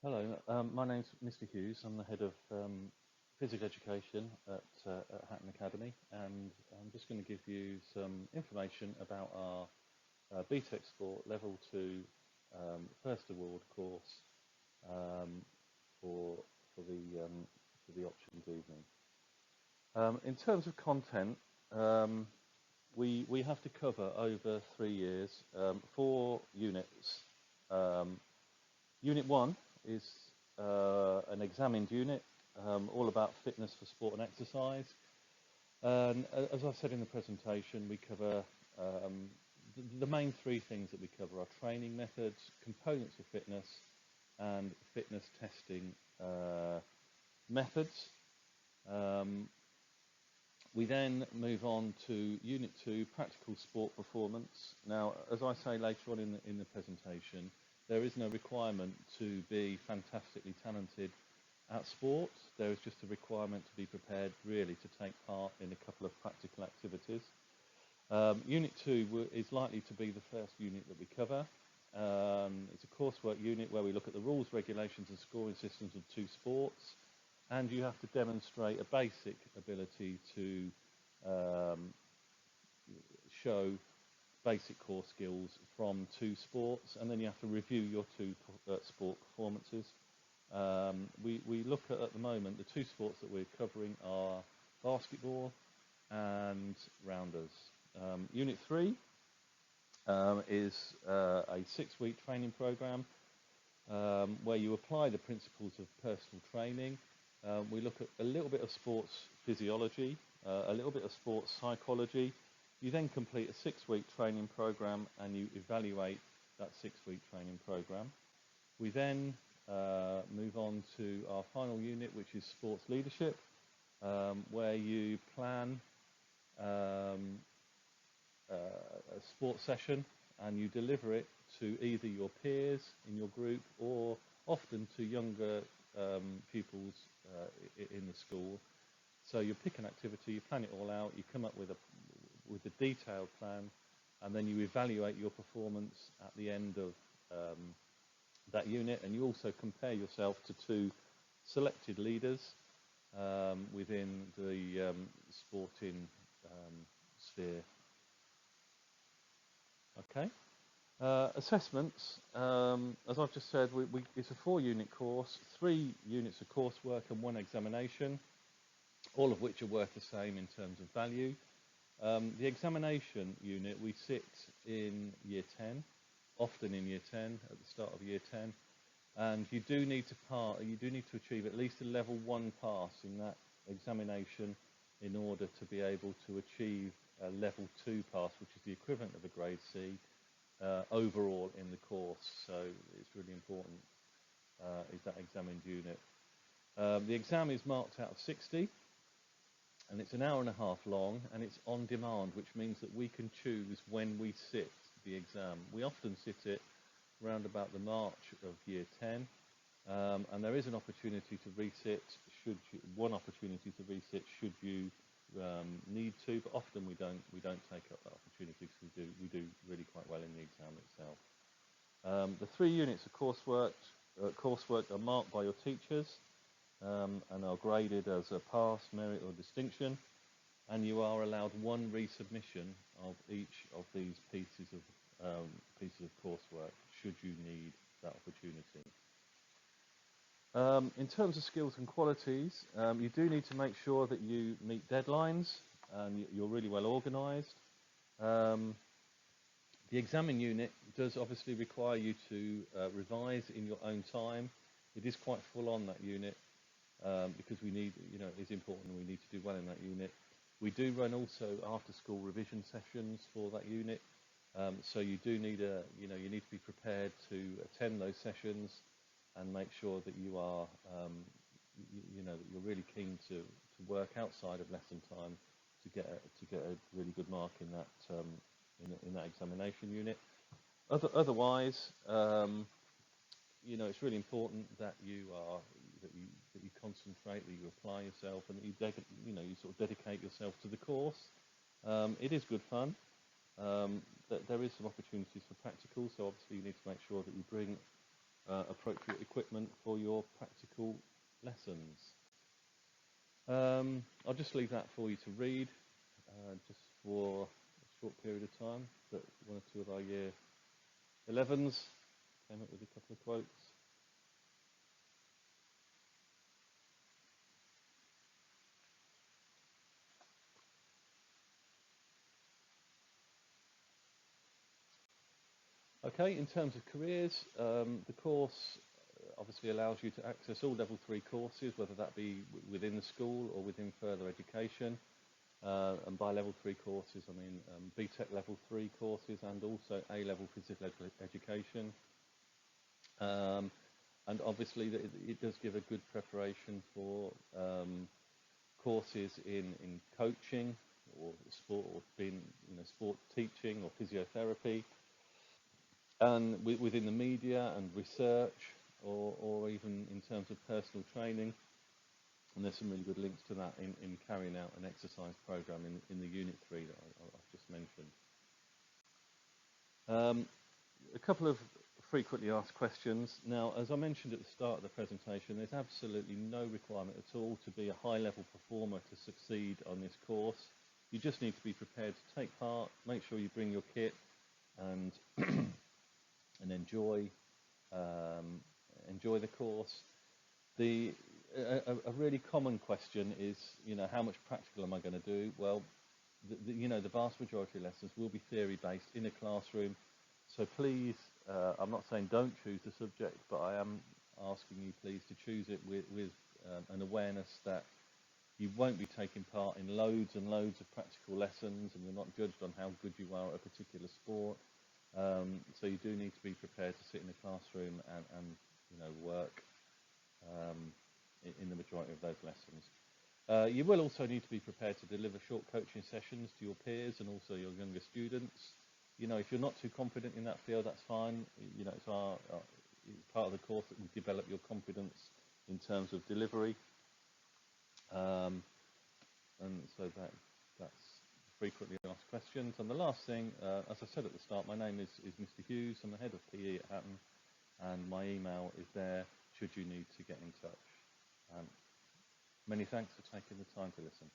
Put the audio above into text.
Hello, my name's Mr. Hughes. I'm the head of physical education at Hatton Academy, and I'm just going to give you some information about our BTEC Sport Level 2 First Award course um, for for the options evening. In terms of content, we have to cover over 3 years 4 units. Um, Unit 1 is an examined unit, all about fitness for sport and exercise. And as I said in the presentation, we cover the main three things that we cover are training methods, components of fitness, and fitness testing methods. Um, we then move on to Unit 2, practical sport performance. Now, as I say later on in the presentation, there is no requirement to be fantastically talented at sport. There is just a requirement to be prepared really to take part in a couple of practical activities. Unit 2 is likely to be the first unit that we cover. It's a coursework unit where we look at the rules, regulations and scoring systems of 2 sports, and you have to demonstrate a basic ability to um, show basic core skills from 2 sports, and then you have to review your sport performances. We look at the moment, the 2 sports that we're covering are basketball and rounders. Unit 3 is a 6-week training program where you apply the principles of personal training. We look at a little bit of sports physiology, a little bit of sports psychology. You then complete a 6-week training program and you evaluate that 6-week training program. We then move on to our final unit, which is sports leadership, where you plan a sports session and you deliver it to either your peers in your group or often to younger pupils in the school. So you pick an activity, you plan it all out, you come up with a detailed plan, and then you evaluate your performance at the end of that unit, and you also compare yourself to 2 selected leaders within the sporting sphere. Okay. Assessments, as I've just said, it's a 4-unit course, 3 units of coursework and 1 examination, all of which are worth the same in terms of value. The examination unit, we sit in year 10, often in year 10, at the start of year 10, and you do need to achieve at least a level 1 pass in that examination in order to be able to achieve a level 2 pass, which is the equivalent of a grade C overall in the course. So it's really important, is that examined unit. The exam is marked out of 60, and it's an hour and a half long, and it's on demand, which means that we can choose when we sit the exam. We often sit it around about the March of year 10, and there is an opportunity to resit should you need to, but often we don't take up that opportunity because we do really quite well in the exam itself. The 3 units of coursework are marked by your teachers and are graded as a pass, merit or distinction, and you are allowed 1 resubmission of each of these pieces of coursework should you need that opportunity. In terms of skills and qualities, you do need to make sure that you meet deadlines and you're really well organised. The examine unit does obviously require you to revise in your own time. It is quite full on, that unit, because it is important and we need to do well in that unit. We do run also after school revision sessions for that unit. So you do need you need to be prepared to attend those sessions and make sure that you are, that you're really keen to work outside of lesson time to get a really good mark in that in that examination unit. Otherwise, it's really important that you concentrate, that you apply yourself, and that you sort of dedicate yourself to the course. It is good fun. There is some opportunities for practical, so obviously you need to make sure that you bring appropriate equipment for your practical lessons. I'll just leave that for you to read, just for a short period of time, that one or two of our year 11s came up with a couple of quotes. Okay, in terms of careers, the course obviously allows you to access all level 3 courses, whether that be within the school or within further education. And by level 3 courses, I mean BTEC level 3 courses and also A-level physical education. And obviously it does give a good preparation for courses in coaching or sport, or being, sport teaching or physiotherapy, and within the media and research, or even in terms of personal training. And there's some really good links to that in carrying out an exercise program in the Unit 3 that I've just mentioned. A couple of frequently asked questions. Now, as I mentioned at the start of the presentation, there's absolutely no requirement at all to be a high-level performer to succeed on this course. You just need to be prepared to take part, make sure you bring your kit, and and enjoy the course. A really common question is, how much practical am I going to do? Well, the vast majority of lessons will be theory-based in a classroom. So please, I'm not saying don't choose the subject, but I am asking you please to choose it with an awareness that you won't be taking part in loads and loads of practical lessons, and you're not judged on how good you are at a particular sport. So you do need to be prepared to sit in the classroom and work in the majority of those lessons. You will also need to be prepared to deliver short coaching sessions to your peers and also your younger students. If you're not too confident in that field, that's fine. It's part of the course that will develop your confidence in terms of delivery. And so that's frequently asked questions. And the last thing, as I said at the start, my name is Mr. Hughes. I'm the head of PE at Hatton, and my email is there should you need to get in touch. Many thanks for taking the time to listen.